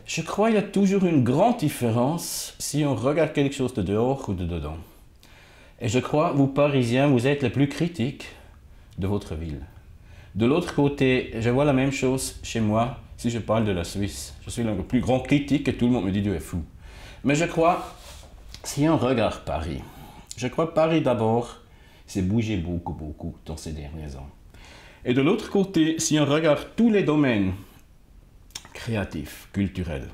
Je crois qu'il y a toujours une grande différence si on regarde quelque chose de dehors ou de dedans. Et je crois, vous Parisiens, vous êtes les plus critiques de votre ville. De l'autre côté, je vois la même chose chez moi si je parle de la Suisse. Je suis le plus grand critique et tout le monde me dit Dieu est fou. Mais je crois, si on regarde Paris, je crois que Paris d'abord, s'est bougé beaucoup dans ces derniers ans. Et de l'autre côté, si on regarde tous les domaines créatifs, culturels,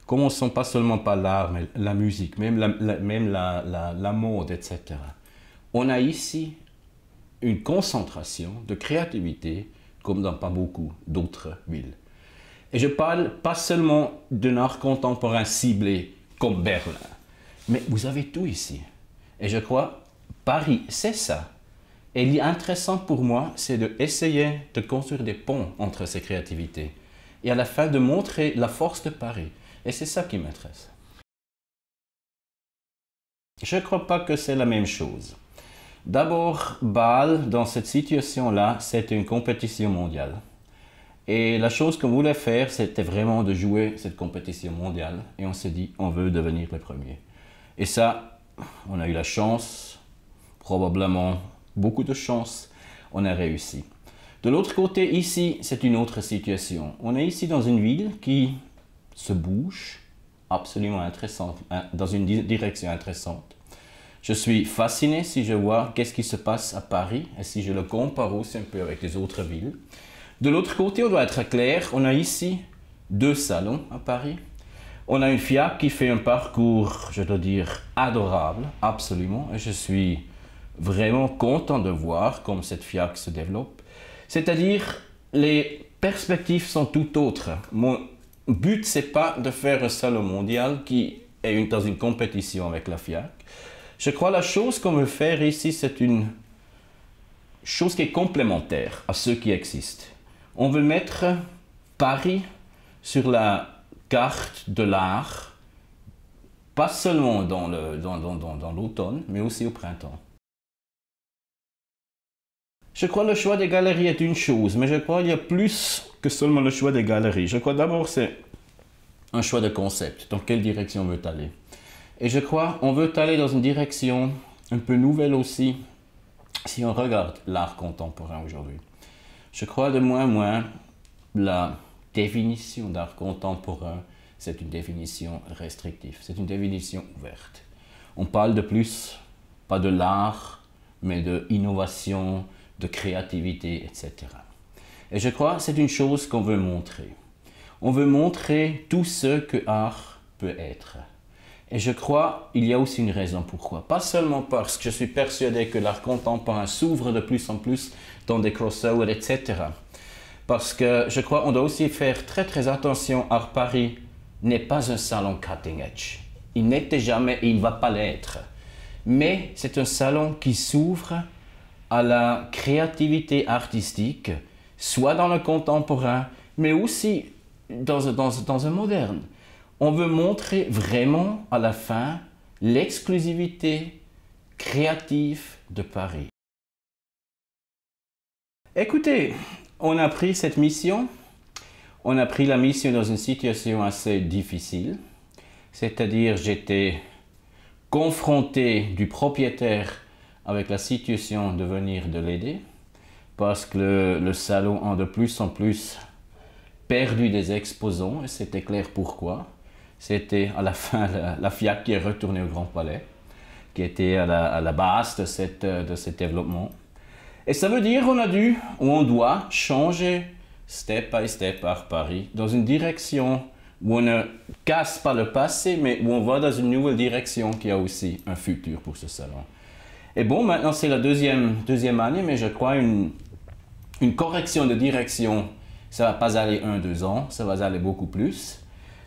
commençons pas seulement par l'art, mais la musique, même la mode, etc. On a ici une concentration de créativité comme dans pas beaucoup d'autres villes. Et je parle pas seulement d'un art contemporain ciblé comme Berlin, mais vous avez tout ici. Et je crois, Paris, c'est ça. Et l'intéressant pour moi, c'est d'essayer de construire des ponts entre ces créativités. Et à la fin, de montrer la force de Paris. Et c'est ça qui m'intéresse. Je ne crois pas que c'est la même chose. D'abord, Bâle, dans cette situation-là, c'était une compétition mondiale. Et la chose qu'on voulait faire, c'était vraiment de jouer cette compétition mondiale. Et on s'est dit, on veut devenir les premiers. Et ça, on a eu la chance, probablement beaucoup de chance, on a réussi. De l'autre côté, ici, c'est une autre situation. On est ici dans une ville qui se bouge, absolument intéressante, dans une direction intéressante. Je suis fasciné si je vois qu'est-ce qui se passe à Paris et si je le compare aussi un peu avec les autres villes. De l'autre côté, on doit être clair, on a ici 2 salons à Paris. On a une FIAC qui fait un parcours, je dois dire, adorable, absolument. Et je suis vraiment content de voir comment cette FIAC se développe. C'est-à-dire, les perspectives sont tout autres. Mon but, c'est pas de faire un salon mondial qui est dans une compétition avec la FIAC. Je crois que la chose qu'on veut faire ici, c'est une chose qui est complémentaire à ce qui existe. On veut mettre Paris sur la carte de l'art, pas seulement dans l'automne, mais aussi au printemps. Je crois que le choix des galeries est une chose, mais je crois qu'il y a plus que seulement le choix des galeries. Je crois d'abord c'est un choix de concept, dans quelle direction on veut aller. Et je crois qu'on veut aller dans une direction un peu nouvelle aussi, si on regarde l'art contemporain aujourd'hui. Je crois de moins en moins la définition d'art contemporain, c'est une définition restrictive, c'est une définition ouverte. On parle de plus, pas de l'art, mais de innovation, de créativité, etc. Et je crois que c'est une chose qu'on veut montrer. On veut montrer tout ce que l'art peut être. Et je crois qu'il y a aussi une raison pourquoi. Pas seulement parce que je suis persuadé que l'art contemporain s'ouvre de plus en plus dans des crossovers, etc. Parce que je crois qu'on doit aussi faire très attention. Art Paris n'est pas un salon cutting edge. Il n'était jamais et il ne va pas l'être. Mais c'est un salon qui s'ouvre à la créativité artistique, soit dans le contemporain, mais aussi dans un moderne. On veut montrer vraiment à la fin l'exclusivité créative de Paris. Écoutez, on a pris cette mission, on a pris la mission dans une situation assez difficile, c'est-à-dire j'étais confronté du propriétaire avec la situation de venir de l'aider, parce que le salon a de plus en plus perdu des exposants, et c'était clair pourquoi. C'était à la fin la FIAC qui est retournée au Grand Palais, qui était à la base de ce développement. Et ça veut dire on doit changer step by step par Paris, dans une direction où on ne casse pas le passé, mais où on va dans une nouvelle direction qui a aussi un futur pour ce salon. Et bon, maintenant c'est la deuxième année, mais je crois une correction de direction, ça ne va pas aller 1-2 ans, ça va aller beaucoup plus.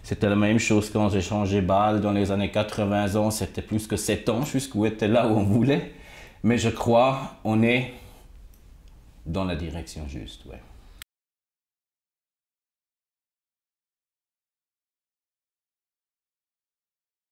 C'était la même chose quand j'ai changé Bâle dans les années 80 ans, c'était plus que 7 ans jusqu'où était là où on voulait. Mais je crois on est dans la direction juste, ouais.